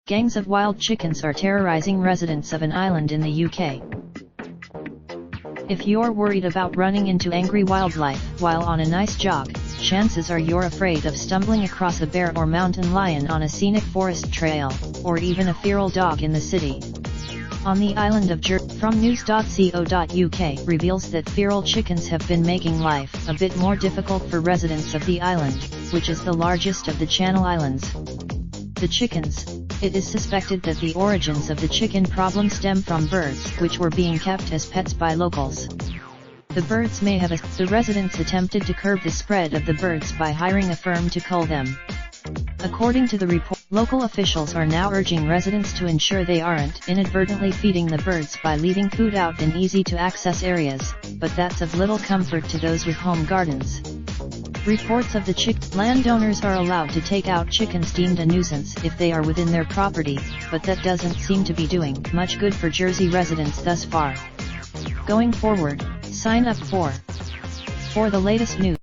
Gangs of wild chickens are terrorizing residents of an island in the UK. If you're worried about running into angry wildlife while on a nice jog, chances are you're afraid of stumbling across a bear or mountain lion on a scenic forest trail, or even a feral dog in the city. On the island of Jersey, from news.co.uk reveals that feral chickens have been making life a bit more difficult for residents of the island, which is the largest of the Channel Islands. The chickens. It is suspected that the origins of the chicken problem stem from birds which were being kept as pets by locals. The birds may have the residents attempted to curb the spread of the birds by hiring a firm to cull them. According to the report, local officials are now urging residents to ensure they aren't inadvertently feeding the birds by leaving food out in easy-to-access areas, but that's of little comfort to those with home gardens. Reports of the landowners are allowed to take out chickens deemed a nuisance if they are within their property, but that doesn't seem to be doing much good for Jersey residents thus far. Going forward, sign up for the latest news.